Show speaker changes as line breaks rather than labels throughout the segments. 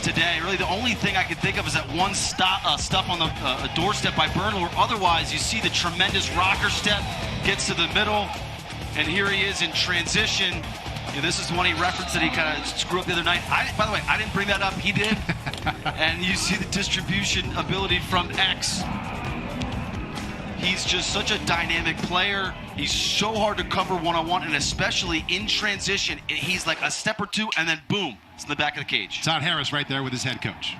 today. Really, the only thing I can think of is that one stuff on the doorstep by Bernlohr. Otherwise, you see the tremendous rocker step, gets to the middle, and here he is in transition. Yeah, this is the one he referenced that he kind of screwed up the other night. By the way, I didn't bring that up. He did. And you see the distribution ability from X. He's just such a dynamic player. He's so hard to cover one-on-one, and especially in transition, he's like a step or two, and then boom, it's in the back of the cage.
Todd Harris right there with his head coach.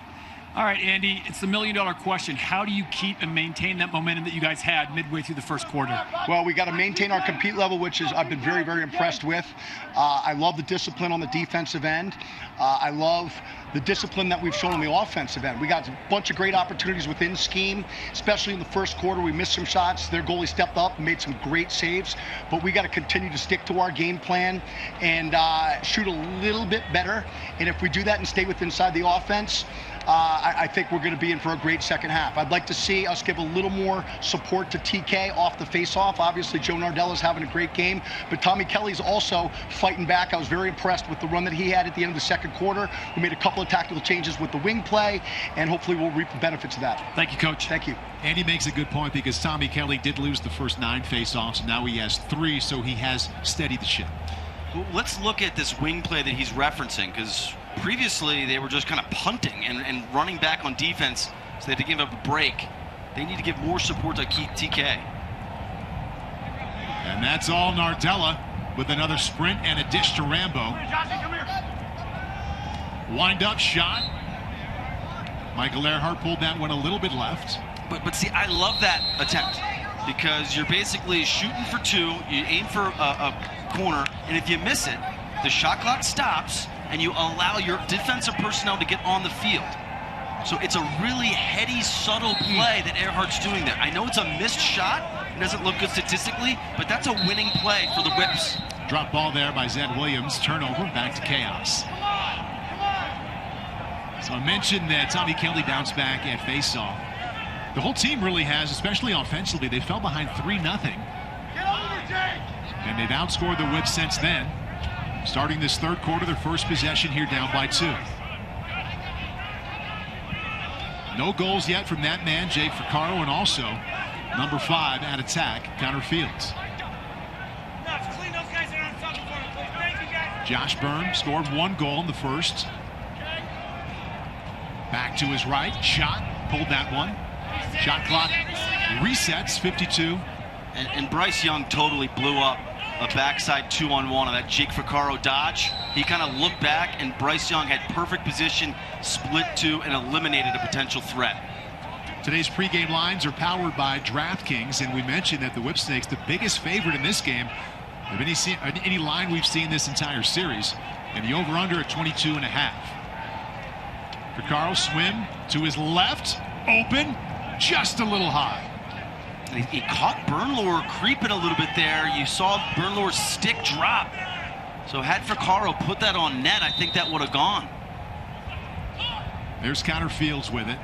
All right, Andy, it's the million-dollar question. How do you keep and maintain that momentum that you guys had midway through the first quarter?
Well, we got to maintain our compete level, which is I've been very, very impressed with. I love the discipline on the defensive end. I love the discipline that we've shown on the offensive end. We got a bunch of great opportunities within scheme, especially in the first quarter. We missed some shots. Their goalie stepped up and made some great saves, but we got to continue to stick to our game plan and shoot a little bit better. And if we do that and stay inside the offense, I think we're going to be in for a great second half. I'd like to see us give a little more support to TK off the face-off. Obviously, Joe Nardella's having a great game, but Tommy Kelly's also fighting back. I was very impressed with the run that he had at the end of the second quarter. We made a couple of tactical changes with the wing play, and hopefully we'll reap the benefits of that.
Thank you, Coach.
Thank you.
Andy makes a good point because Tommy Kelly did lose the first 9 face-offs, and now he has 3, so he has steadied the ship.
Well, let's look at this wing play that he's referencing, because previously they were just kind of punting and running back on defense, so they had to give up a break. They need to give more support to TK.
And that's all Nardella with another sprint and a dish to Rambo. Wind-up shot. Michael Earhart pulled that one a little bit left.
But see, I love that attempt because you're basically shooting for 2, you aim for a corner, and if you miss it, the shot clock stops and you allow your defensive personnel to get on the field. So it's a really heady, subtle play that Earhart's doing there. I know it's a missed shot, it doesn't look good statistically, but that's a winning play for the Whips.
Drop ball there by Zed Williams, turnover, back to chaos. So I mentioned that Tommy Kelly bounced back at faceoff. The whole team really has, especially offensively. They fell behind 3-0. And they've outscored the Whips since then. Starting this third quarter, their first possession here down by 2. No goals yet from that man, Jake Ficarro, and also number 5 at attack, Connor Fields. Josh Byrne scored 1 goal in the first. Back to his right, shot, pulled that one. Shot clock resets, 52.
And Bryce Young totally blew up a backside 2-on-1 on that Jake Ficarro dodge. He kind of looked back, and Bryce Young had perfect position, split 2, and eliminated a potential threat.
Today's pregame lines are powered by DraftKings, and we mentioned that the Whipsnakes, the biggest favorite in this game of any line we've seen this entire series, and the over-under at 22.5. Ficarro swim to his left, open, just a little high.
He caught Bernlohr creeping a little bit there. You saw Bernlohr's stick drop. So had Ficarro put that on net, I think that would have gone.
There's Connor Fields with it.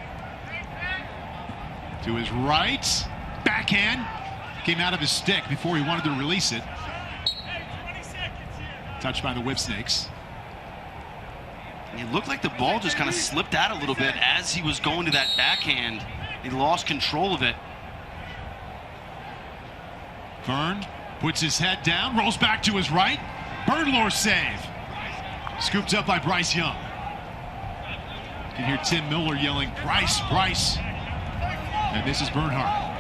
To his right, backhand. Came out of his stick before he wanted to release it. Touched by the Whipsnakes.
It looked like the ball just kind of slipped out a little bit as he was going to that backhand. He lost control of it.
Vern puts his head down, rolls back to his right. Bernlohr save. Scooped up by Bryce Young. You can hear Tim Miller yelling, Bryce, Bryce. And this is Bernhardt.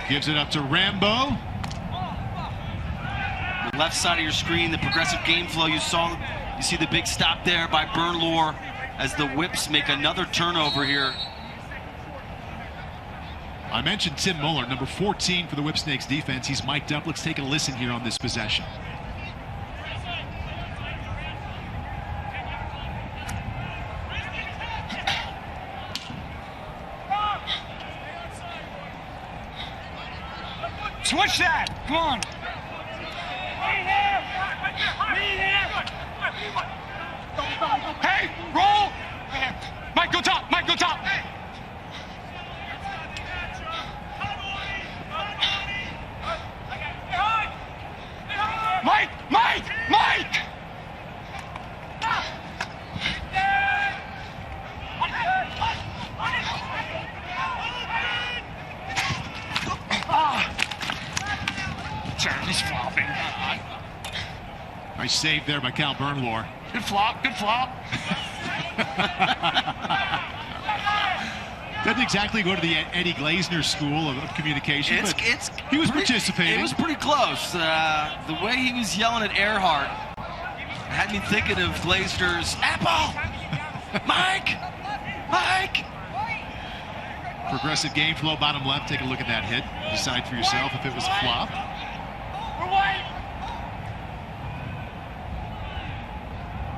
Gives it up to Rambo.
The left side of your screen, the progressive game flow you see the big stop there by Bernlohr as the Whips make another turnover here.
I mentioned Tim Muller, number 14 for the Whipsnakes defense. He's mic'd up. Let's take a listen here on this possession.
Switch that. Come on. Hey, roll. Mike, go top. Mike, go top. Mike! Mike! Mike!
Nice save there by Cal Bernlohr.
Good flop, good flop.
Doesn't exactly go to the Eddie Glazner school of communication, but he was participating.
It was pretty close. The way he was yelling at Earhart had me thinking of Glazner's Apple! Mike! Mike!
Progressive game flow, bottom left. Take a look at that hit. Decide for yourself if it was a flop.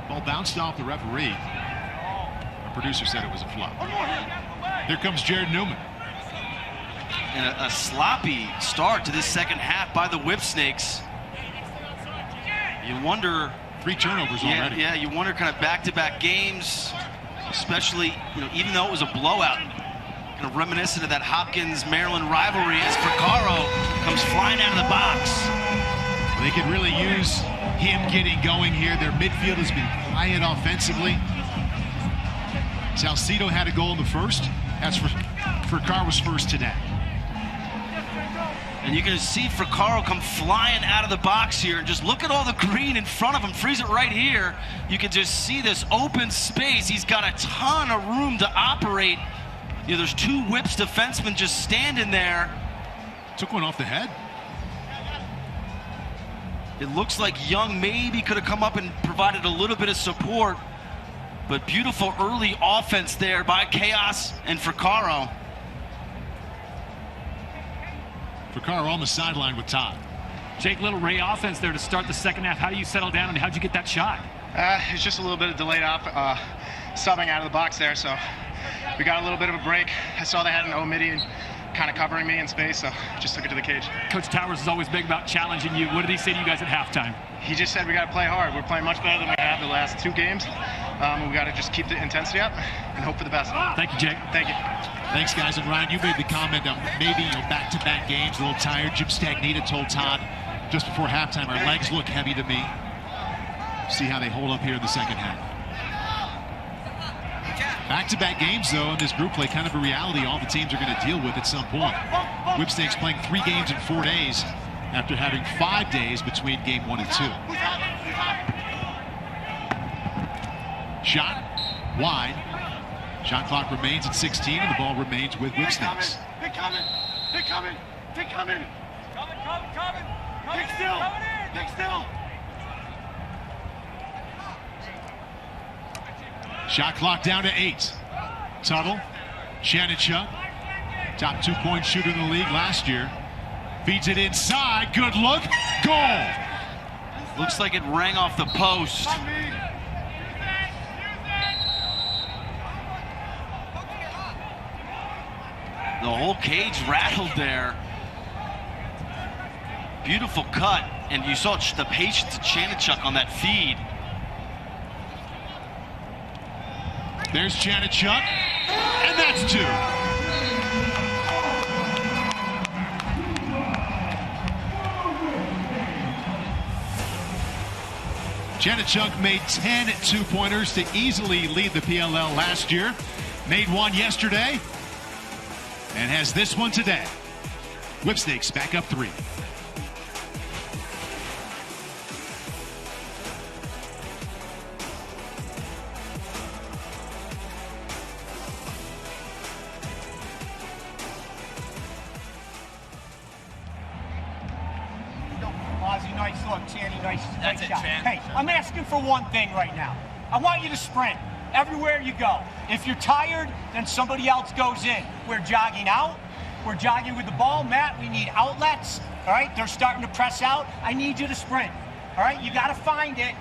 Ball bounced off the referee. Our producer said it was a flop. Here comes Jared Newman.
And a sloppy start to this second half by the Whipsnakes. You wonder...
3 turnovers already.
Yeah, you wonder kind of back-to-back games, especially, even though it was a blowout, kind of reminiscent of that Hopkins-Maryland rivalry as Fricaro comes flying out of the box.
They could really use him getting going here. Their midfield has been quiet offensively. Salcido had a goal in the first. That's Fricaro's first today.
And you can see Fricaro come flying out of the box here. And just look at all the green in front of him. Freeze it right here. You can just see this open space. He's got a ton of room to operate. There's 2 Whips defensemen just standing there.
Took one off the head.
It looks like Young maybe could have come up and provided a little bit of support. But beautiful early offense there by Chaos and Fricaro.
Fricaro on the sideline with Todd.
Jake, little Ray offense there to start the second half. How do you settle down and how'd you get that shot?
It's just a little bit of delayed subbing out of the box there, so we got a little bit of a break. I saw they had an Omidian kind of covering me in space, so just took it to the cage.
Coach Towers is always big about challenging you. What did he say to you guys at halftime?
He just said we got to play hard. We're playing much better than we have the last 2 games. We got to just keep the intensity up and hope for the best.
Thank you, Jake.
Thank you.
Thanks, guys. And Ryan, you made the comment that maybe back-to-back games, a little tired. Jim Stagnita told Todd just before halftime, our legs look heavy to me. See how they hold up here in the second half. Back-to-back games, though, in this group play, kind of a reality all the teams are going to deal with at some point. Whipsnakes playing 3 games in 4 days after having 5 days between game 1 and 2. Shot wide. Shot clock remains at 16, and the ball remains with Whipsnakes.
They're coming. They're coming. They're coming. Coming. Pick still. Pick still.
Shot clock down to 8. Tuttle, Chanachuk, top 2-point shooter in the league last year. Feeds it inside. Good look. Goal.
Looks like it rang off the post. The whole cage rattled there. Beautiful cut, and you saw the patience of Chanachuk on that feed.
There's Chanachuk, and that's 2. Chanachuk made 10 2-pointers to easily lead the PLL last year. Made 1 yesterday, and has this one today. Whipsnakes back up 3.
Ozzy, nice look. Channy, nice shot. Hey, I'm asking for one thing right now. I want you to sprint everywhere you go. If you're tired, then somebody else goes in. We're jogging out. We're jogging with the ball. Matt, we need outlets. All right, they're starting to press out. I need you to sprint. All right, you got to find it.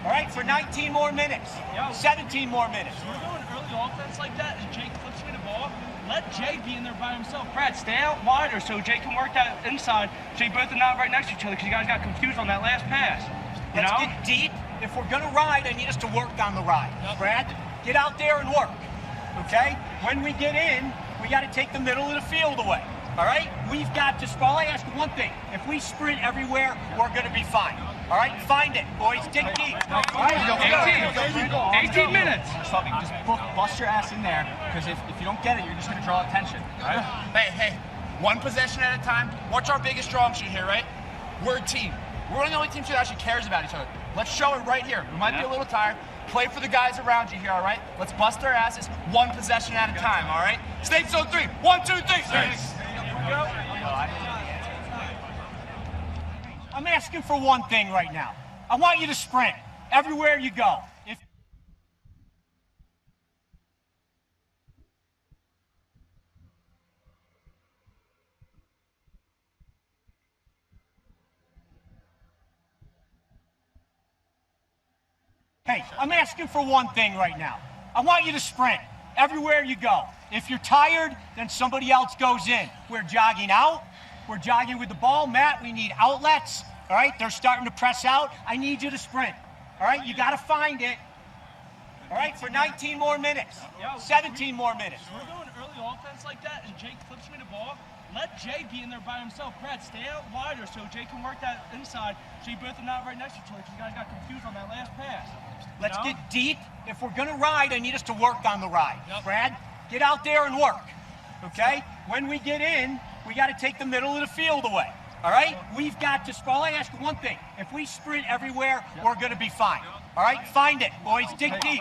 All right, for 19 more minutes. 17 more minutes.
We're going early offense like that, and Jake flips me the ball. Let Jay be in there by himself. Brad, stay out wider so Jay can work that inside, so you both are not right next to each other because you guys got confused on that last pass.
Let's get deep. If we're going to ride, I need us to work on the ride. Brad, get out there and work, okay? When we get in, we got to take the middle of the field away, all right? We've got to, all I ask one thing. If we sprint everywhere, we're going to be fine. All right, find it, boys. Dig deep. All right,
18 minutes.
Just bust your ass in there, because if you don't get it, you're just going to draw attention. All right?
Hey, one possession at a time. What's our biggest strong suit here, right? We're a team.
We're the only team that actually cares about each other. Let's show it right here. We might be a little tired. Play for the guys around you here, all right? Let's bust our asses one possession at a time, all right? Snakes on 3. 1, 2, 3. Snakes.
I'm asking for one thing right now. I want you to sprint everywhere you go. Hey, I'm asking for one thing right now. I want you to sprint everywhere you go. If you're tired, then somebody else goes in. We're jogging out. We're jogging with the ball. Matt, we need outlets. All right, they're starting to press out. I need you to sprint. All right, you got to find it. All right, for 19 more minutes, 17 more minutes.
We're going early offense like that, and Jake flips me the ball. Let Jay be in there by himself. Brad, stay out wider so Jay can work that inside so you both are not right next to each other because you guys got confused on that last pass.
Let's get deep. If we're going to ride, I need us to work on the ride. Brad, get out there and work, okay? When we get in, we got to take the middle of the field away, all right? We've got to, all I ask one thing. If we sprint everywhere, we're going to be fine. All right, find it, boys. Dig deep.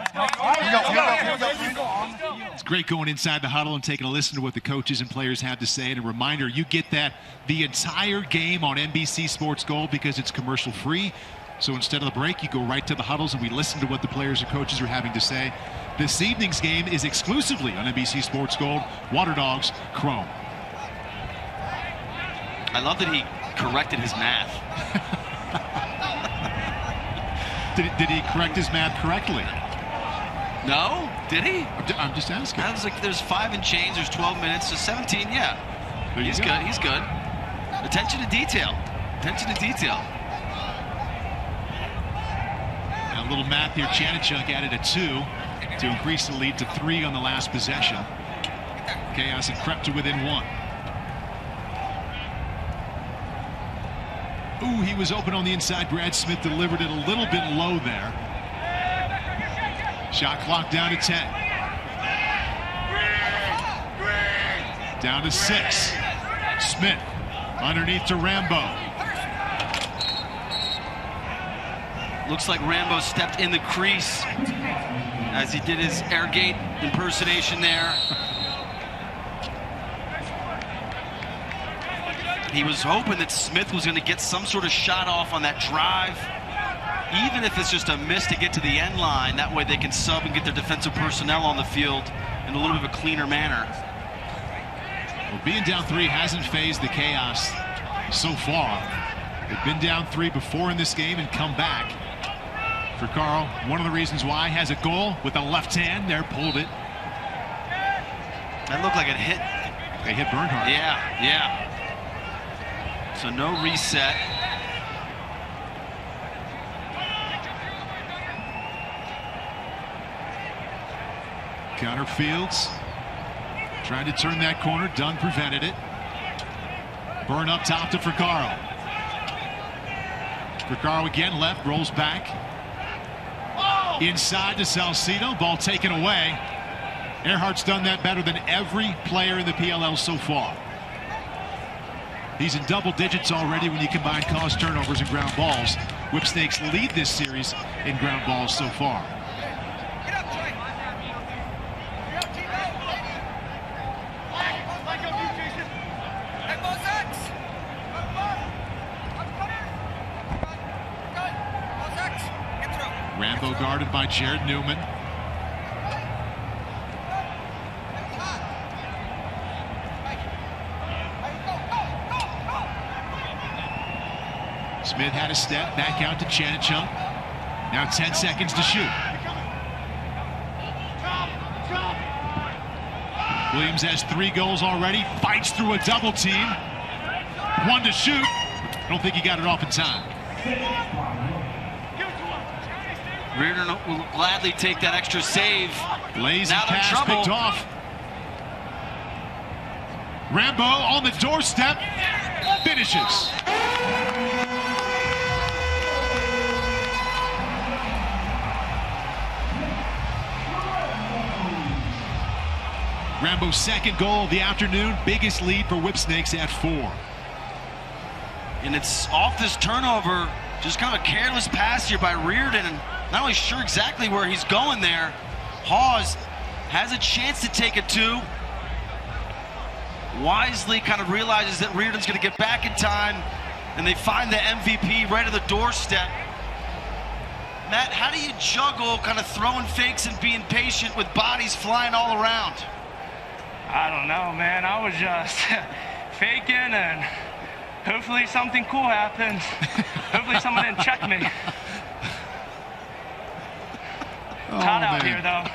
It's great going inside the huddle and taking a listen to what the coaches and players have to say. And a reminder, you get that the entire game on NBC Sports Gold because it's commercial free. So instead of the break, you go right to the huddles and we listen to what the players and coaches are having to say. This evening's game is exclusively on NBC Sports Gold. Water Dogs, Chrome.
I love that he corrected his math.
Did he correct his math correctly?
No? Did he?
I'm just asking.
I was like, there's 5 and change, there's 12 minutes, so 17, yeah. He's good, he's good. Attention to detail. Attention to detail.
Now a little math here. Chanachuk added a 2 to increase the lead to 3 on the last possession. Chaos had crept to within 1. Ooh, he was open on the inside. Brad Smith delivered it a little bit low there. Shot clock down to 10. Down to 6. Smith underneath to Rambo.
Looks like Rambo stepped in the crease as he did his air gate impersonation there. He was hoping that Smith was going to get some sort of shot off on that drive, even if it's just a miss to get to the end line. That way they can sub and get their defensive personnel on the field in a little bit of a cleaner manner.
Well, being down 3 hasn't phased the Chaos so far. They've been down 3 before in this game and come back. For Carl, one of the reasons why, has a goal with the left hand there, pulled it.
That looked like it hit.
They hit Bernhardt.
Yeah, yeah. So no reset.
Connor Fields trying to turn that corner. Dunn prevented it. Burn up top to Fricaro. Fricaro again left, rolls back. Inside to Salcido. Ball taken away. Earhart's done that better than every player in the PLL so far. He's in double digits already when you combine caused turnovers and ground balls. Whipsnakes lead this series in ground balls so far. Rambo guarded by Jared Newman. Smith had a step, back out to Chanachuk. Now 10 seconds to shoot. Williams has 3 goals already, fights through a double team. 1 to shoot. I don't think he got it off in time.
Reardon will gladly take that extra save.
Lazy pass picked off. Rambo on the doorstep, finishes. Rambo's second goal of the afternoon, biggest lead for Whipsnakes at 4.
And it's off this turnover, just kind of a careless pass here by Reardon, and not really sure exactly where he's going there. Hawes has a chance to take a 2. Wisely kind of realizes that Reardon's going to get back in time, and they find the MVP right at the doorstep. Matt, how do you juggle kind of throwing fakes and being patient with bodies flying all around?
I don't know, man. I was just faking, and hopefully something cool happens. Hopefully someone didn't check me. Hot out here, though.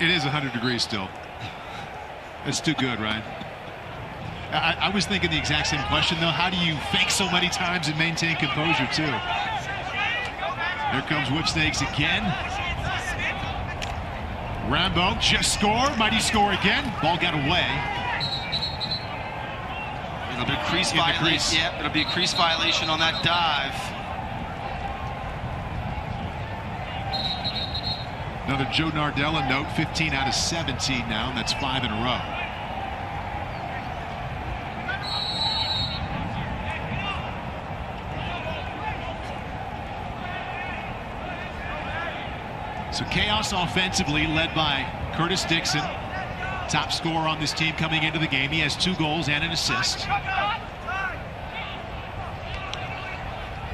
It is 100 degrees still. It's too good, right? I was thinking the exact same question, though. How do you fake so many times and maintain composure, too? Here comes Whipsnakes again. Rambo just score. Might he score again? Ball got away.
It'll be a crease violation. Yeah, it'll be a crease violation on that dive.
Another Joe Nardella note, 15 out of 17 now, and that's 5 in a row. So chaos offensively, led by Curtis Dixon, top scorer on this team coming into the game. He has 2 goals and an assist.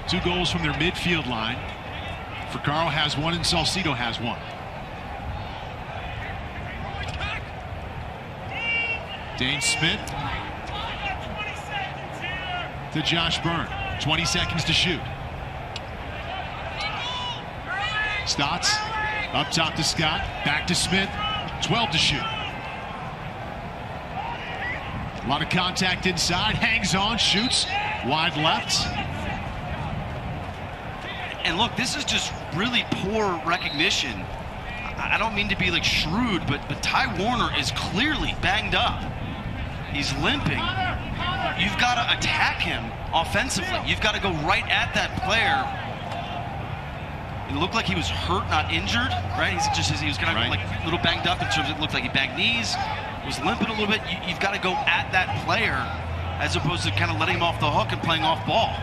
2 goals from their midfield line. Carl has 1 and Salcido has 1. Dane Smith to Josh Byrne. 20 seconds to shoot. Stotts up top to Scott. Back to Smith. 12 to shoot. A lot of contact inside. Hangs on. Shoots. Wide left.
And look, this is just really poor recognition. I don't mean to be like shrewd, but Ty Warner is clearly banged up. He's limping. You've got to attack him offensively. You've got to go right at that player. It looked like he was hurt, not injured, right? He was kind of like a little banged up in terms of it looked like he banged knees, was limping a little bit. You've got to go at that player as opposed to kind of letting him off the hook and playing off ball.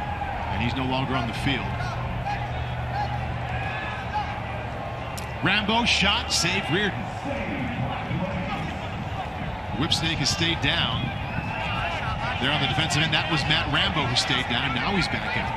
And he's no longer on the field. Rambo shot, save Reardon. Whipsnake has stayed down. There on the defensive end, that was Matt Rambo who stayed down. Now he's back out.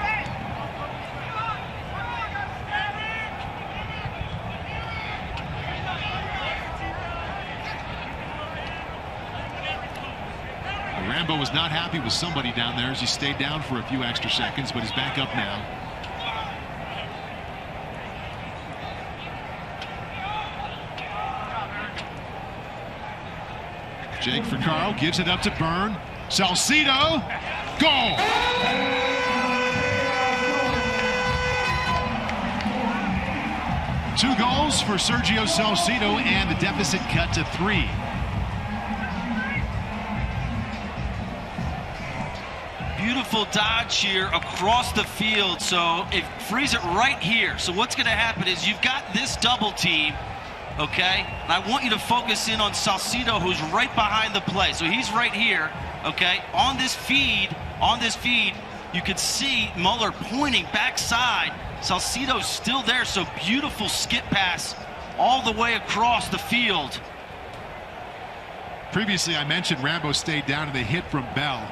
Rambo was not happy with somebody down there as he stayed down for a few extra seconds, but he's back up now. Jake for Carl, gives it up to Byrne. Salcido, goal! Two goals for Sergio Salcido, and the deficit cut to 3.
Beautiful dodge here across the field, so it frees it right here. So what's going to happen is you've got this double team, okay? And I want you to focus in on Salcido, who's right behind the play. So he's right here, okay? On this feed, you could see Muller pointing backside. Salcido's still there, so beautiful skip pass all the way across the field.
Previously, I mentioned Rambo stayed down and they hit from Bell.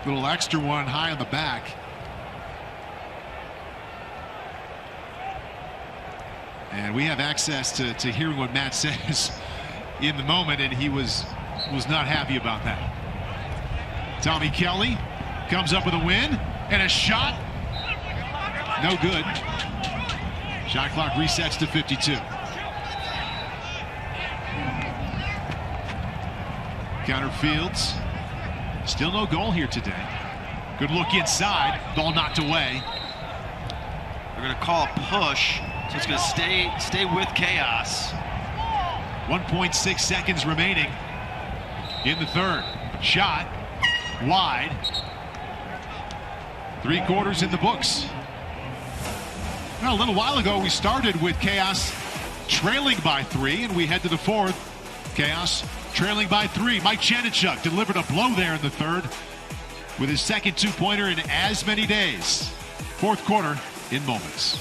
Little extra one high on the back. And we have access to hearing what Matt says in the moment, and he was not happy about that. Tommy Kelly comes up with a win and a shot. No good. Shot clock resets to 52. Counter Fields. Still no goal here today. Good look inside. Ball knocked away.
They're going to call a push, so it's going to stay with Chaos.
1.6 seconds remaining in the third. Shot wide. 3 quarters in the books. Now, a little while ago, we started with Chaos trailing by 3, and we head to the fourth Chaos trailing by 3. Mike Chanachuk delivered a blow there in the third with his second two-pointer in as many days. Fourth quarter in moments.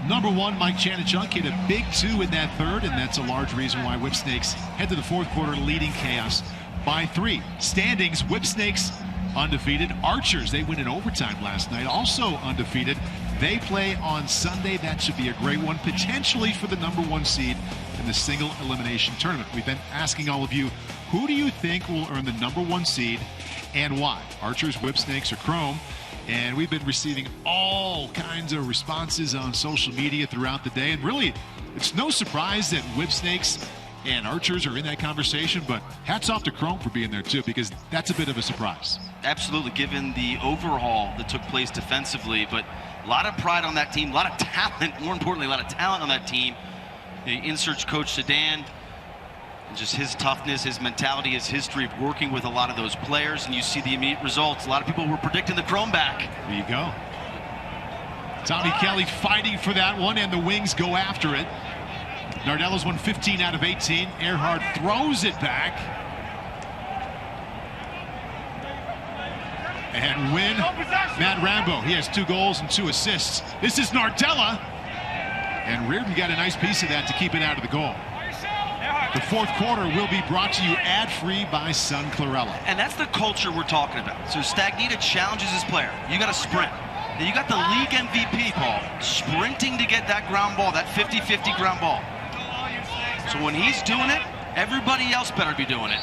Number one, Mike Chanachuk hit a big 2 in that third, and that's a large reason why Whipsnakes head to the fourth quarter leading Chaos by 3. Standings, Whipsnakes undefeated. Archers, they win in overtime last night, also undefeated. They play on Sunday. That should be a great one, potentially for the number 1 seed in the single elimination tournament. We've been asking all of you, who do you think will earn the number 1 seed and why? Archers, Whipsnakes, or Chrome? And we've been receiving all kinds of responses on social media throughout the day. And really, it's no surprise that Whipsnakes and Archers are in that conversation, but hats off to Chrome for being there too, because that's a bit of a surprise.
Absolutely, given the overhaul that took place defensively, but a lot of pride on that team, a lot of talent, more importantly, a lot of talent on that team. The in-search coach Sedan, just his toughness, his mentality, his history of working with a lot of those players, and you see the immediate results. A lot of people were predicting the Chrome back.
There you go. Tommy Kelly fighting for that one, and the Wings go after it. Nardello's won 15 out of 18. Earhart throws it back. And win. Matt Rambo, he has 2 goals and 2 assists. This is Nardella. And Reardon got a nice piece of that to keep it out of the goal. The fourth quarter will be brought to you ad-free by Sun Clarella.
And that's the culture we're talking about. So Stagnita challenges his player. You got to sprint. Then you got the league MVP, Paul, sprinting to get that ground ball, that 50-50 ground ball. So when he's doing it, Everybody else better be doing it.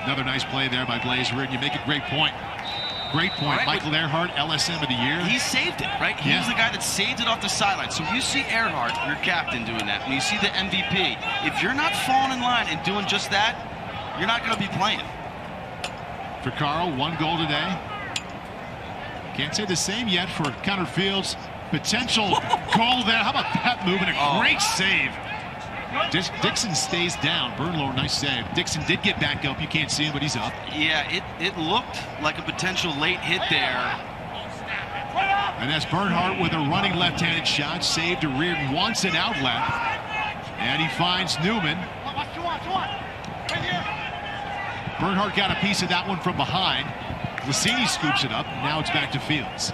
Another nice play there by Blaze Reardon. You make a great point. Great point.
Right,
Michael Earhart, LSM of the year.
He saved it, right? He was the guy that saved it off the sideline. So you see Earhart, your captain, doing that, and you see the MVP. If you're not falling in line and doing just that, you're not going to be playing.
For Carl, 1 goal today. Can't say the same yet for Connor Fields. Potential goal there. How about that move and a great save? Dixon stays down. Bernlohr, nice save. Dixon did get back up. You can't see him, but he's up.
Yeah, it looked like a potential late hit there.
And that's Bernhardt with a running left-handed shot. Saved to Reardon, wants an outlet. And he finds Newman. Bernhardt got a piece of that one from behind. Lassini scoops it up. Now it's back to Fields.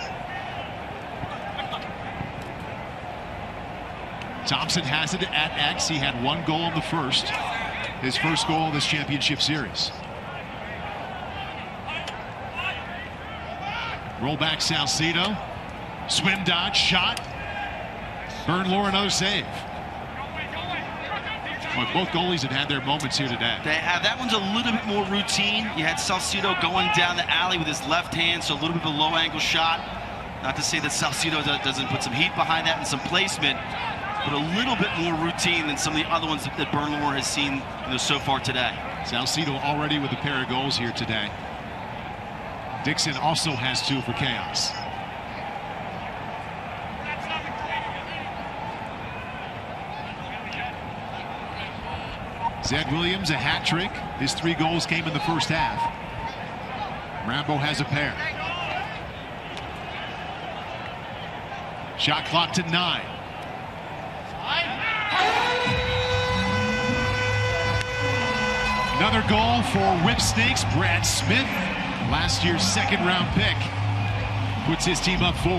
Thompson has it at X. He had 1 goal in the first. His first goal in this championship series. Roll back Salcido. Swim dodge, shot. Bernlohr, another save. Well, both goalies have had their moments here today.
That one's a little bit more routine. You had Salcido going down the alley with his left hand, so a little bit of a low angle shot. Not to say that Salcido doesn't put some heat behind that and some placement, but a little bit more routine than some of the other ones that Bernlohr has seen so far today.
Salcido already with a pair of goals here today. Dixon also has 2 for Chaos. Zed Williams, a hat trick. His 3 goals came in the first half. Rambo has a pair. Shot clock to 9. Another goal for Whipsnakes. Brad Smith, last year's 2nd-round pick, puts his team up 4.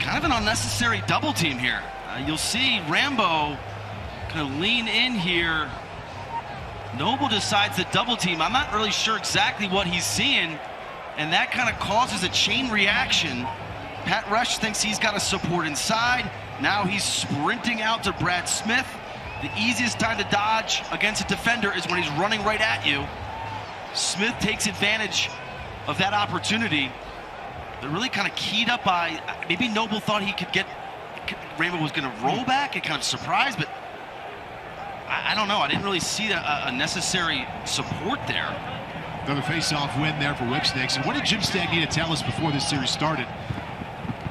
Kind of an unnecessary double team here. You'll see Rambo kind of lean in here. Noble decides to double team. I'm not really sure exactly what he's seeing, and that kind of causes a chain reaction. Pat Rush thinks he's got a support inside. Now he's sprinting out to Brad Smith. The easiest time to dodge against a defender is when he's running right at you. Smith takes advantage of that opportunity. They're really kind of keyed up by, maybe Noble thought he could get, Rambo was going to roll back and kind of surprise, but I don't know. I didn't really see a necessary support there.
Another face-off win there for Whipsnakes. And what did Jim Stagg need to tell us before this series started?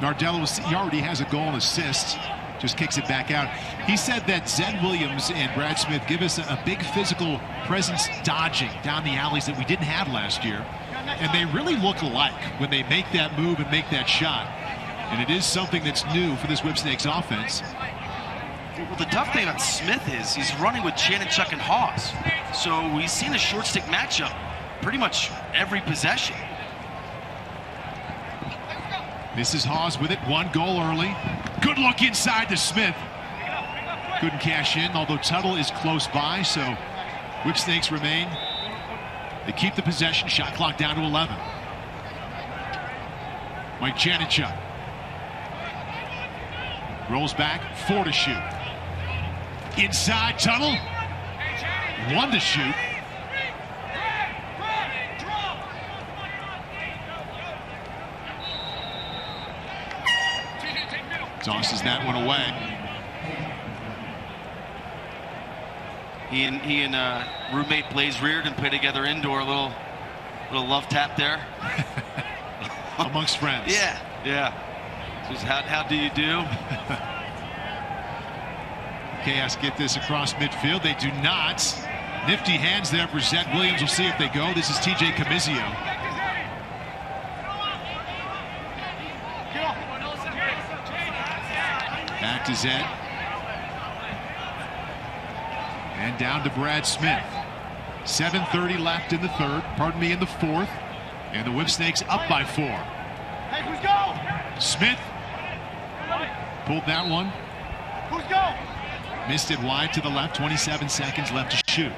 Nardello, he already has a goal and assist. Just kicks it back out. He said that Zed Williams and Brad Smith give us a big physical presence dodging down the alleys that we didn't have last year. And they really look alike when they make that move and make that shot. And it is something that's new for this Whipsnakes offense.
Well, the tough thing on Smith is he's running with Janachuk and Hawes. So we've seen a short stick matchup pretty much every possession.
This is Hawes with it. 1 goal early. Good look inside to Smith. Couldn't cash in, although Tuttle is close by, so Whipsnakes remain. They keep the possession. Shot clock down to 11. Mike Janachuk rolls back. 4 to shoot. Inside Tuttle. 1 to shoot. Tosses that one away.
He and roommate Blaze Reardon play together indoor. A little love tap there.
Amongst friends.
Yeah. Just how do you do?
Chaos get this across midfield. They do not. Nifty hands there for Zed Williams. We'll see if they go. This is TJ Camizio. Back to Zed. And down to Brad Smith. 7:30 left in the third. Pardon me, in the fourth. And the Whipsnakes up by 4.
Hey, who's go?
Smith pulled that one.
Who's go?
Missed it wide to the left. 27 seconds left to shoot.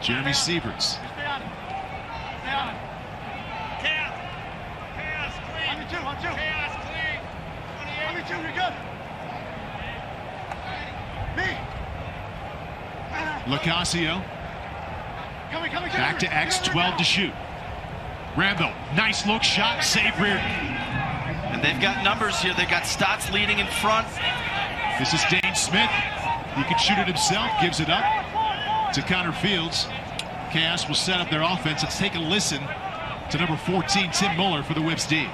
Jeremy Sieverts.
Stay on it. Stay on it. Chaos clean. On you two. On you. Chaos clean.
Cover 2, you're good. Me.
Locasio. Back to X, 12 to shoot. Rambo, nice look, shot, save Reardon.
And they've got numbers here. They've got Stotts leading in front.
This is Dane Smith. He can shoot it himself, gives it up to Connor Fields. Chaos will set up their offense. Let's take a listen to number 14, Tim Muller, for the Whips D.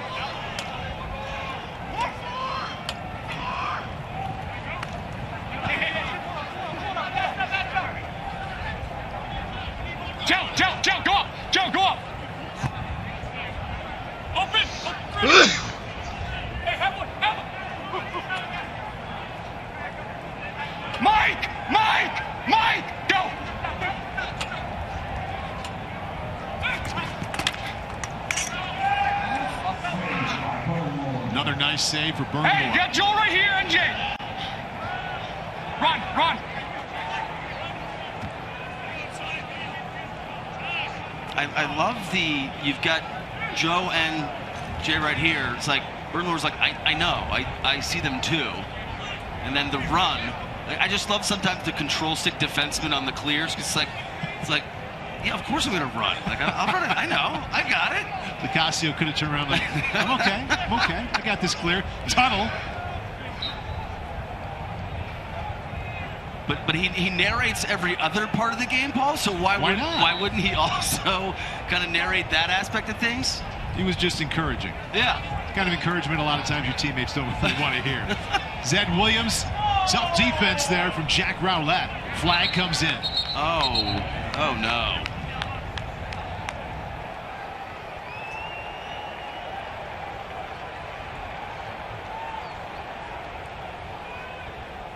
Joe, go up! Joe, go up! Open! Hey, have one! Mike! Go!
Another nice save for Burnmore.
Hey, you got Joel right here, NJ! Run!
I love you've got Joe and Jay right here. It's like, Bernlohr's like, I know, I see them too. And then the run, I just love sometimes the control stick defenseman on the clears. It's like, yeah, of course I'm gonna run. Like, I'll run it, I know, I got it.
Locasio could have turned around like, I'm okay, I got this clear. Tunnel.
But he narrates every other part of the game, Paul, so why
not?
Why wouldn't he also kind of narrate that aspect of things?
He was just encouraging.
Yeah.
Kind of encouragement a lot of times your teammates don't really want to hear. Zed Williams, tough defense there from Jack Rowlett. Flag comes in.
Oh no.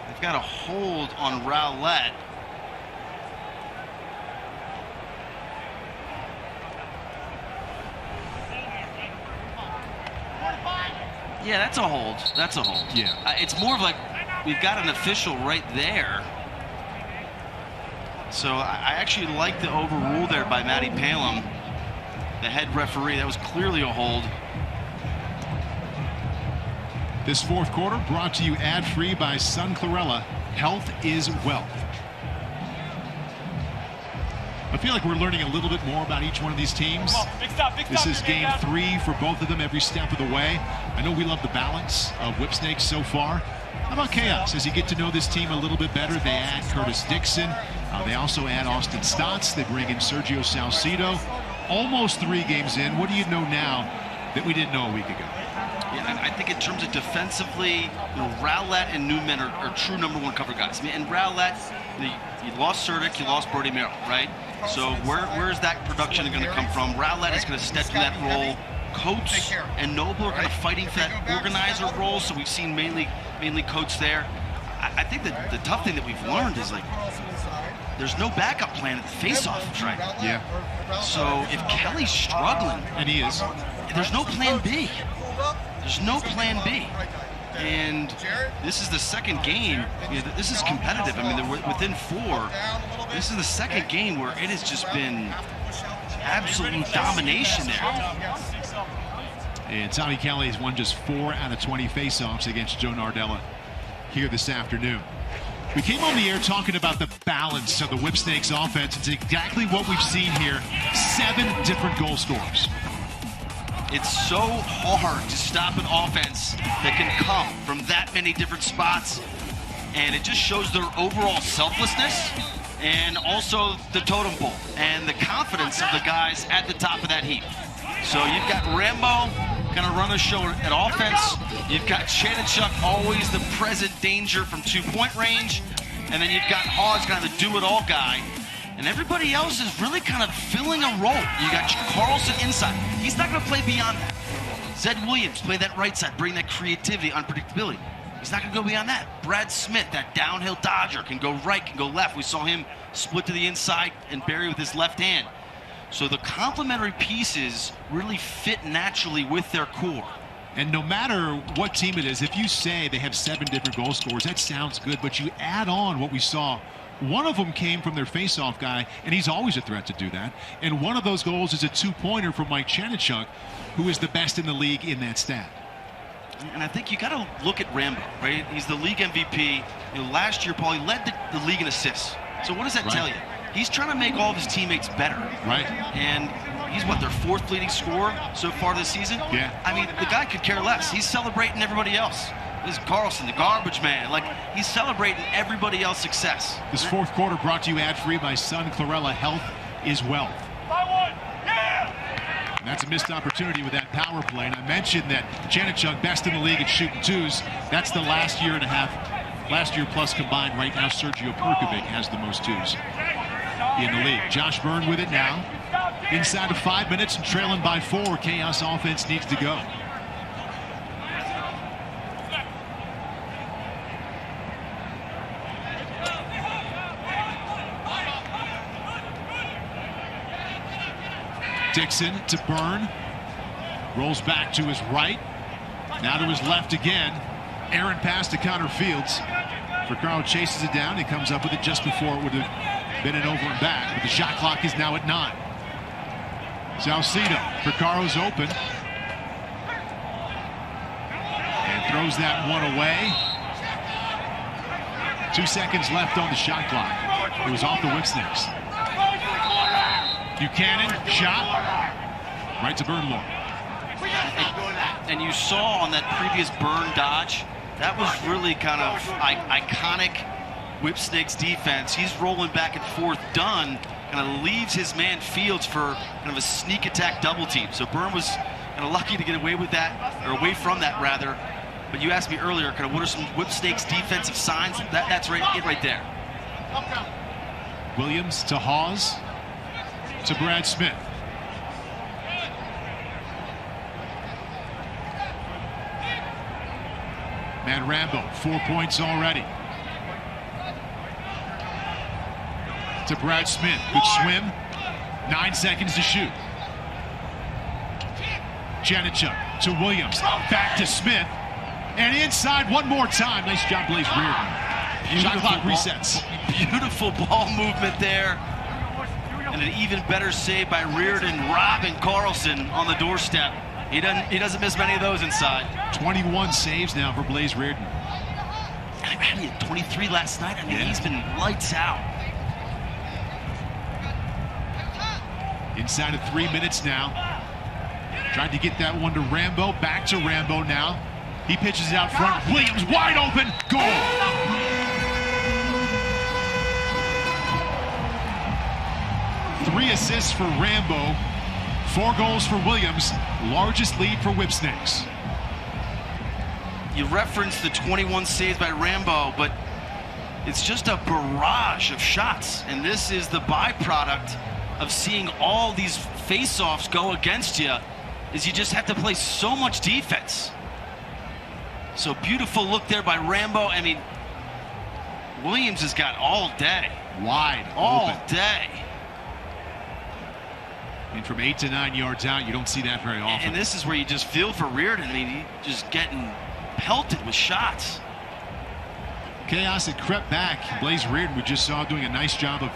They've got a hold on Rowlett. Yeah, that's a hold. That's a hold.
Yeah.
It's more of like we've got an official right there. So I actually like the overrule there by Matty Palem, the head referee. That was clearly a hold.
This fourth quarter brought to you ad-free by Sun Chlorella. Health is wealth. I feel like we're learning a little bit more about each one of these teams. This is game 3 for both of them every step of the way. I know we love the balance of Whipsnakes so far. How about Chaos? As you get to know this team a little bit better, they add Curtis Dixon. They also add Austin Stotts. They bring in Sergio Salcido. Almost 3 games in. What do you know now that we didn't know a week ago?
Yeah, I think in terms of defensively, Rowlett and Newman are true number 1 cover guys. I mean, and Rowlett, you lost Surdick, you lost Brody Merrill, right? So where's that production going to come from? Rowlett is going to step in that role. Coates and Noble are kind of fighting for that organizer role, so we've seen mainly Coates there. I think that the tough thing that we've learned is, like, there's no backup plan at the face-off, right?
Yeah.
So if Kelly's struggling,
and he is,
there's no plan B. There's no plan B. And this is the second game. This is competitive. I mean, they're within 4. This is the second game where it has just been absolute domination there.
And Tommy Kelly has won just 4 out of 20 face-offs against Joe Nardella here this afternoon. We came on the air talking about the balance of the Whipsnakes offense. It's exactly what we've seen here. 7 different goal scorers.
It's so hard to stop an offense that can come from that many different spots. And it just shows their overall selflessness and also the totem pole and the confidence of the guys at the top of that heap. So you've got Rambo going to run a show at offense. You've got Chanachuk, always the present danger from 2-point range. And then you've got Hawes, kind of the do-it-all guy. And everybody else is really kind of filling a role. You got Carlson inside. He's not going to play beyond that. Zed Williams, play that right side, bring that creativity, unpredictability. He's not going to go beyond that. Brad Smith, that downhill dodger, can go right, can go left. We saw him split to the inside and bury with his left hand. So the complementary pieces really fit naturally with their core.
And no matter what team it is, if you say they have 7 different goal scorers, that sounds good, but you add on what we saw. One of them came from their face-off guy, and he's always a threat to do that. And one of those goals is a 2-pointer from Mike Chanachuk, who is the best in the league in that stat.
And I think you got to look at Rambo, right? He's the league MVP. You know, last year, Paul, he led the league in assists. So what does that tell you? He's trying to make all of his teammates better.
Right.
And he's, what, their 4th leading scorer so far this season?
Yeah.
I mean, the guy could care less. He's celebrating everybody else. This is Carlson, the garbage man. Like, he's celebrating everybody else's success.
This 4th quarter brought to you ad-free by Sun Chlorella. Health is wealth. And that's a missed opportunity with that power play. And I mentioned that Janichuk, best in the league at shooting twos. That's the last year and a half. Last year plus combined. Right now, Sergio Perkovic has the most twos in the league. Josh Byrne with it now. Inside of 5 minutes and trailing by 4. Chaos offense needs to go. Dixon to Byrne. Rolls back to his right. Now to his left again. Aaron pass to Connor Fields. Porcaro chases it down. He comes up with it just before it would have been an over and back. But the shot clock is now at 9. Salcido. Porcaro's open. And throws that one away. 2 seconds left on the shot clock. It was off the Whipsnakes. Buchanan, shot, right to Burnlore.
And you saw on that previous Byrne dodge, that was really kind of iconic Whipsnakes defense. He's rolling back and forth, Dunn kind of leaves his man Fields for kind of a sneak attack double team. So Byrne was kind of lucky to get away with that, or away from that rather. But you asked me earlier, kind of what are some Whipsnakes defensive signs? That's right there.
Williams to Hawes. To Brad Smith. Matt Rambo, 4 points already. To Brad Smith, good swim. 9 seconds to shoot. Janichuk to Williams, back to Smith, and inside one more time. Nice job, Blaze Reardon. Shot clock resets.
Beautiful ball movement there. And an even better save by Reardon, robbing Carlson on the doorstep. He doesn't miss many of those inside.
21 saves now for Blaze Reardon.
He had 23 last night. I mean, he's been lights out.
Inside of 3 minutes now. Tried to get that one to Rambo. Back to Rambo now. He pitches it out front. Williams wide open. Goal. 3 assists for Rambo, 4 goals for Williams, largest lead for Whipsnakes.
You referenced the 21 saves by Rambo, but it's just a barrage of shots, and this is the byproduct of seeing all these face-offs go against you, is you just have to play so much defense. So beautiful look there by Rambo. I mean, Williams has got all day.
Wide
all
open.
Day.
And from 8 to 9 yards out, you don't see that very often.
And this is where you just feel for Reardon. I mean, he's just getting pelted with shots.
Chaos had crept back. Blaze Reardon, we just saw, doing a nice job of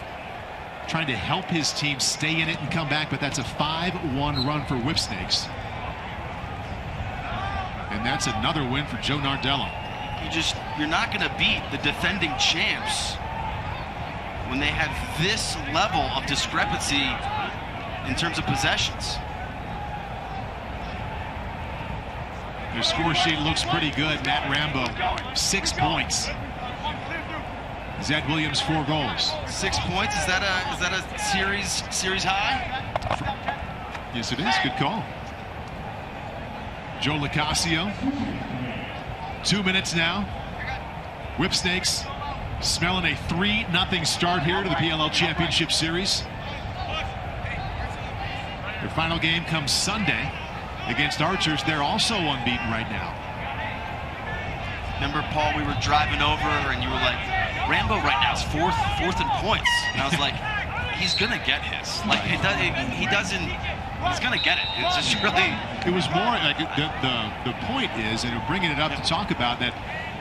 trying to help his team stay in it and come back, but that's a 5-1 run for Whipsnakes. And that's another win for Joe Nardello.
You're not going to beat the defending champs when they have this level of discrepancy in terms of possessions.
Their score sheet looks pretty good. Matt Rambo, 6 points. Zed Williams, 4 goals.
6 points. Is that a series high?
Yes, it is. Good call. Joe Locascio. 2 minutes now. Whipsnakes smelling a 3-0 start here to the PLL Championship Series. Their final game comes Sunday against Archers. They're also unbeaten right now.
Remember, Paul, we were driving over and you were like, Rambo right now is fourth in points. And I was like, he's going to get his. Like, he's going to get it. It's just really.
It was more like the point is, and we're bringing it up to talk about that,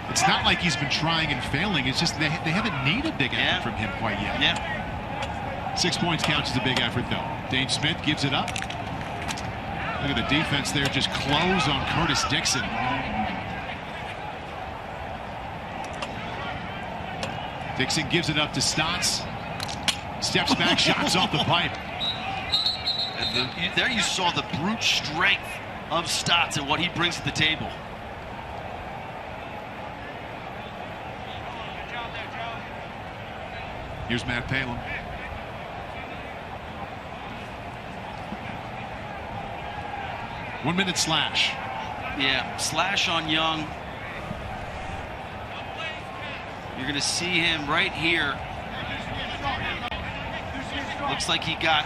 it's not like he's been trying and failing. It's just they haven't needed a big effort from him quite yet.
Yeah.
6 points counts as a big effort, though. Dane Smith gives it up. Look at the defense there, just close on Curtis Dixon. Dixon gives it up to Stotts. Steps back, shots off the pipe.
And there you saw the brute strength of Stotts and what he brings to the table.
Here's Matt Palin. One-minute slash.
Yeah, slash on Young. You're going to see him right here. Looks like he got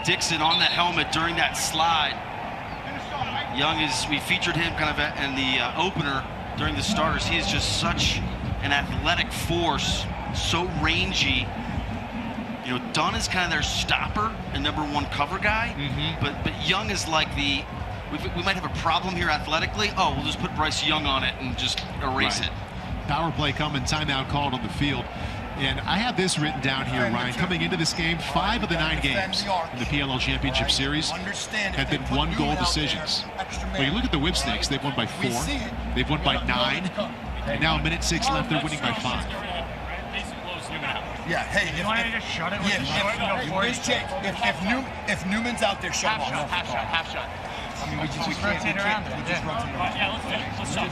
Dixon on the helmet during that slide. Young we featured him kind of in the opener during the starters. He is just such an athletic force, so rangy. You know, Dunn is kind of their stopper and #1 cover guy, but Young is like we might have a problem here athletically. Oh, we'll just put Bryce Young on it and just erase it.
Power play coming, timeout called on the field. And I have this written down here, Ryan. Coming into this game, 5 of the 9 games in the PLL Championship Series have been 1-goal decisions. Well, you look at the Whipsnakes, they've won by 4, they've won by 9, and now a minute 6 left, they're winning by 5.
Yeah, hey,
You want to just shut it?
if Newman's out there, shut him off.
Half shot.
I mean, we just
rotate around.
Yeah,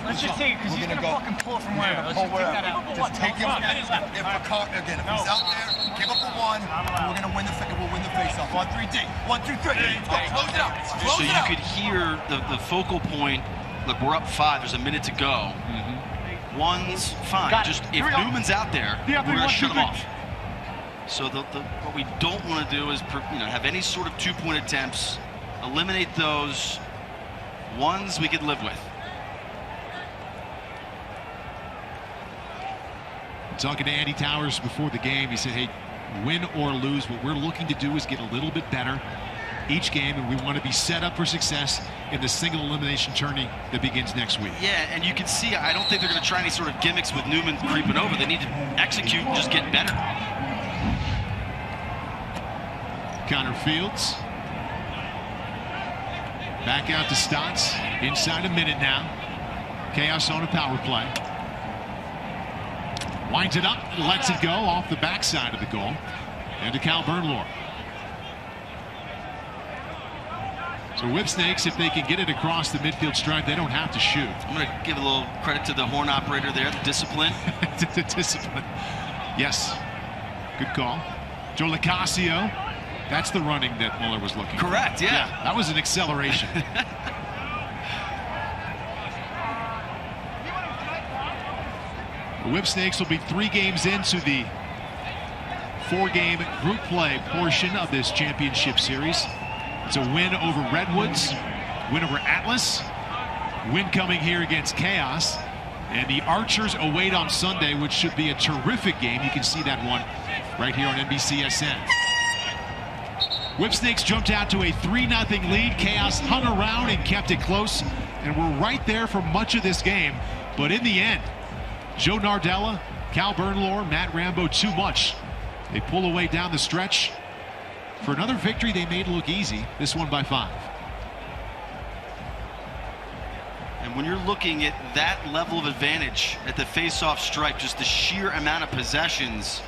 let's just see, because he's going to fucking pull from where. Let's just take that out.
Just take him. If he's out there, give up a 1. We're going to win the face-off. 1, 3, D. 1, 2, 3. Close it out.
So you could hear the focal point. Look, we're up 5. There's a minute to go. One's fine. Just if Newman's out there, we're going to shut him off. So what we don't want to do is have any sort of 2-point attempts. Eliminate those. Ones we could live with.
Talking to Andy Towers before the game, he said, hey, win or lose, what we're looking to do is get a little bit better each game, and we want to be set up for success in the single elimination tourney that begins next week.
Yeah, and you can see, I don't think they're going to try any sort of gimmicks with Newman creeping over. They need to execute and just get better.
Connor Fields. Back out to Stotts. Inside a minute now. Chaos on a power play. Winds it up, lets it go off the backside of the goal. And to Cal Bernlohr. So Whipsnakes, if they can get it across the midfield stripe, they don't have to shoot.
I'm going to give a little credit to the horn operator there, the discipline.
The discipline. Yes. Good call. Joe Licasio. That's the running that Muller was looking for.
Correct, yeah.
That was an acceleration. The Whipsnakes will be 3 games into the 4-game group play portion of this championship series. It's a win over Redwoods, win over Atlas, win coming here against Chaos, and the Archers await on Sunday, which should be a terrific game. You can see that one right here on NBCSN. Whipsnakes jumped out to a 3-0 lead. Chaos hung around and kept it close, and were right there for much of this game. But in the end, Joe Nardella, Cal Bernlohr, Matt Rambo, too much. They pull away down the stretch for another victory they made look easy, this one by 5.
And when you're looking at that level of advantage at the face-off stripe, just the sheer amount of possessions,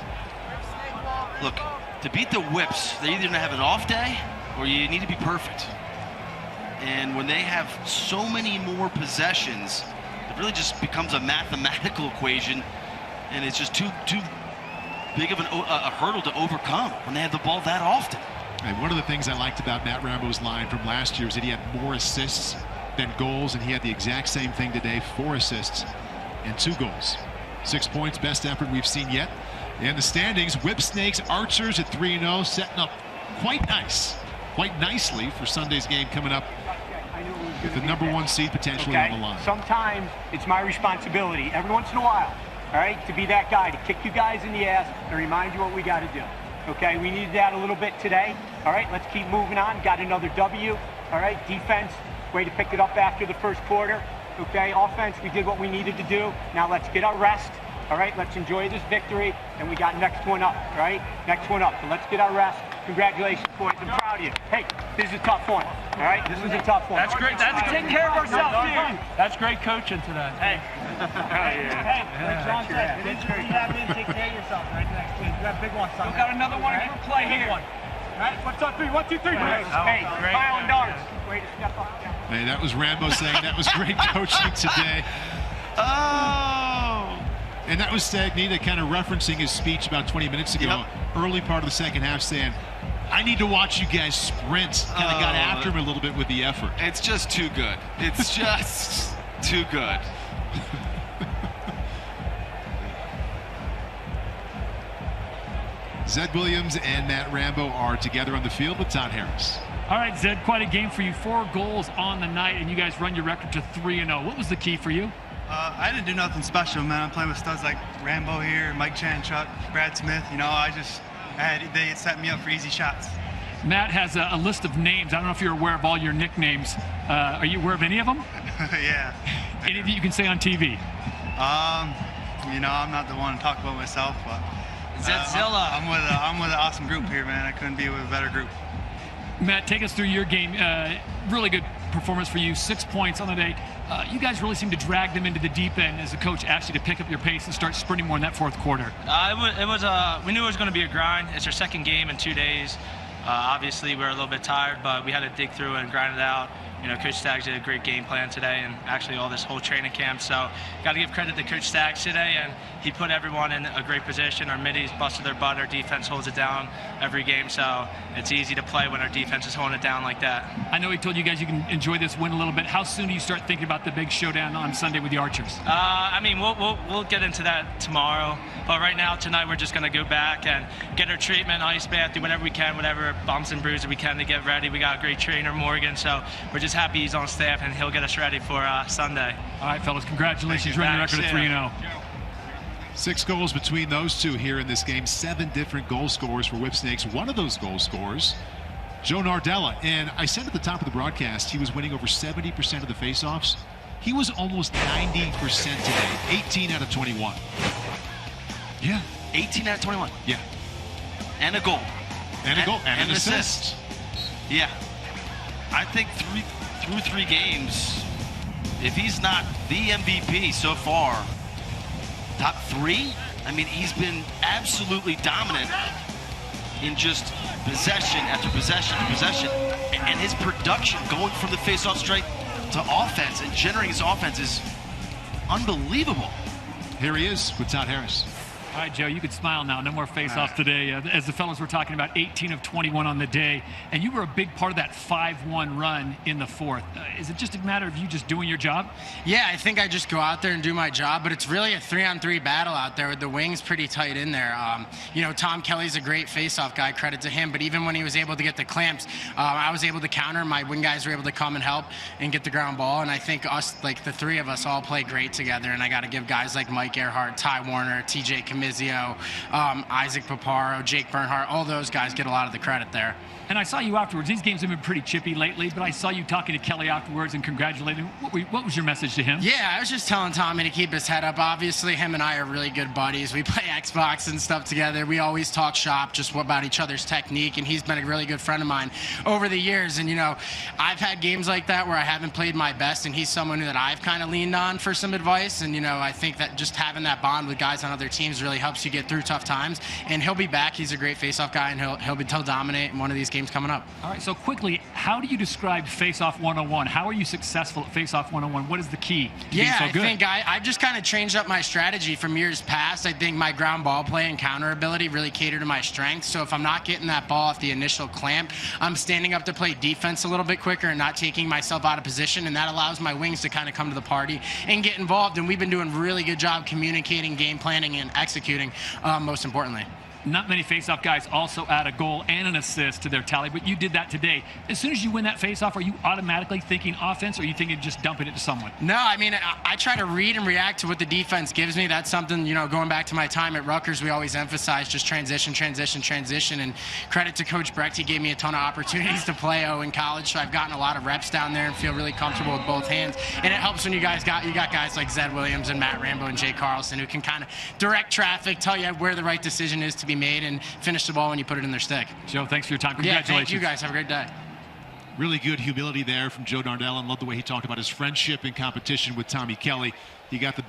look, to beat the Whips, they either have an off day or you need to be perfect. And when they have so many more possessions, it really just becomes a mathematical equation, and it's just too big of a hurdle to overcome when they have the ball that often.
And one of the things I liked about Matt Rambo's line from last year is that he had more assists than goals, and he had the exact same thing today, 4 assists and 2 goals. 6 points, best effort we've seen yet. And the standings, Whipsnakes, Archers at 3-0, setting up quite nicely for Sunday's game coming up with the #1 seed potentially on the line.
Sometimes it's my responsibility, every once in a while, all right, to be that guy, to kick you guys in the ass and remind you what we got to do. Okay, we needed that a little bit today. All right, let's keep moving on. Got another W. All right, defense, way to pick it up after the first quarter. Okay, offense, we did what we needed to do. Now let's get our rest. All right, let's enjoy this victory, and we got next one up, right? Next one up. So let's get our rest. Congratulations, boys. I'm proud of you. Hey, this is a tough one. All right? This is a tough one.
That's great. That's taking care of ourselves here. That's great coaching today. Hey.
Hey, like John said, it is great. You have to take care of yourself right next week. You got a big one Sunday.
We've got another one in group play here.
All right, what's up, 3? 1, 2, 3. Hey, Kyle and Darts. Way to step up.
Hey, that was Rambo saying that was great coaching today.
Oh!
And that was Stagnita kind of referencing his speech about 20 minutes ago, early part of the second half, saying, I need to watch you guys sprint. Kind of got after him a little bit with the effort.
It's just too good. It's just too good.
Zed Williams and Matt Rambo are together on the field with Todd Harris.
All right, Zed, quite a game for you. 4 goals on the night, and you guys run your record to 3-0. What was the key for you?
I didn't do nothing special, man. I'm playing with studs like Rambo here, Mike Chanchuk, Brad Smith. You know, they set me up for easy shots.
Matt has a list of names. I don't know if you're aware of all your nicknames. Are you aware of any of them?
Yeah.
Any that you can say on TV?
You know, I'm not the one to talk about myself, but
Zedzilla.
I'm with an awesome group here, man. I couldn't be with a better group.
Matt, take us through your game. Really good performance for you, 6 points on the day. You guys really seem to drag them into the deep end as the coach asked you to pick up your pace and start sprinting more in that fourth quarter.
We knew it was going to be a grind. It's our second game in 2 days. Obviously, we're a little bit tired, but we had to dig through and grind it out. You know, Coach Staggs did a great game plan today, and actually all this whole training camp. So, got to give credit to Coach Staggs today, and he put everyone in a great position. Our middies busted their butt. Our defense holds it down every game, so it's easy to play when our defense is holding it down like that.
I know he told you guys you can enjoy this win a little bit. How soon do you start thinking about the big showdown on Sunday with the Archers?
I mean, we'll get into that tomorrow. But right now, tonight, we're just going to go back and get our treatment, ice bath, do whatever we can, whatever bumps and bruises we can to get ready. We got a great trainer, Morgan, so we're just happy he's on staff and he'll get us ready for Sunday.
All right, fellas, congratulations. Running your record at 3-0.
6 goals between those two here in this game. 7 different goal scorers for Whipsnakes. One of those goal scorers, Joe Nardella. And I said at the top of the broadcast, he was winning over 70% of the faceoffs. He was almost 90% today, 18 out of 21. Yeah.
18 out of 21.
Yeah.
And a goal.
And a goal. And an assist.
Yeah. I think through 3 games, if he's not the MVP so far, top 3, I mean, he's been absolutely dominant in just possession after possession after possession. And his production going from the faceoff straight to offense and generating his offense is unbelievable.
Here he is with Todd Harris.
All right, Joe, you could smile now. No more face-off today. As the fellas were talking about, 18 of 21 on the day, and you were a big part of that 5-1 run in the fourth. Is it just a matter of you just doing your job?
Yeah, I think I just go out there and do my job, but it's really a 3-on-3 battle out there with the wings pretty tight in there. You know, Tom Kelly's a great face-off guy, credit to him, but even when he was able to get the clamps, I was able to counter. My wing guys were able to come and help and get the ground ball, and I think us, like the 3 of us, all play great together, and I got to give guys like Mike Earhart, Ty Warner, TJ Camizio, Isaac Paparo, Jake Bernhardt, all those guys get a lot of the credit there.
And I saw you afterwards. These games have been pretty chippy lately, but I saw you talking to Kelly afterwards and congratulating him. What was your message to him?
Yeah, I was just telling Tommy to keep his head up. Obviously, him and I are really good buddies. We play Xbox and stuff together. We always talk shop just about each other's technique, and he's been a really good friend of mine over the years. And, you know, I've had games like that where I haven't played my best, and he's someone that I've kind of leaned on for some advice. And, you know, I think that just having that bond with guys on other teams really helps you get through tough times. And he'll be back. He's a great face-off guy, and he'll dominate in one of these games coming up.
All right, so quickly, how do you describe Face-Off 101? How are you successful at Face-Off 101? What is the key to being so good?
I think I've just kind of changed up my strategy from years past. I think my ground ball play and counter ability really cater to my strengths. So if I'm not getting that ball off the initial clamp, I'm standing up to play defense a little bit quicker and not taking myself out of position, and that allows my wings to kind of come to the party and get involved. And we've been doing a really good job communicating, game planning, and executing, most importantly.
Not many face-off guys also add a goal and an assist to their tally, but you did that today. As soon as you win that face-off, are you automatically thinking offense, or are you thinking just dumping it to someone?
No, I mean, I try to read and react to what the defense gives me. That's something, you know, going back to my time at Rutgers, we always emphasize just transition, transition, transition. And credit to Coach Brecht, he gave me a ton of opportunities to play in college, so I've gotten a lot of reps down there and feel really comfortable with both hands. And it helps when you got guys like Zed Williams and Matt Rambo and Jay Carlson who can kind of direct traffic, tell you where the right decision is to be be made and finish the ball when you put it in their stick.
Joe, thanks for your time.
Yeah,
Congratulations.
thank you guys. Have a great day.
Really good humility there from Joe Darnell, and love the way he talked about his friendship and competition with Tommy Kelly. He got the best.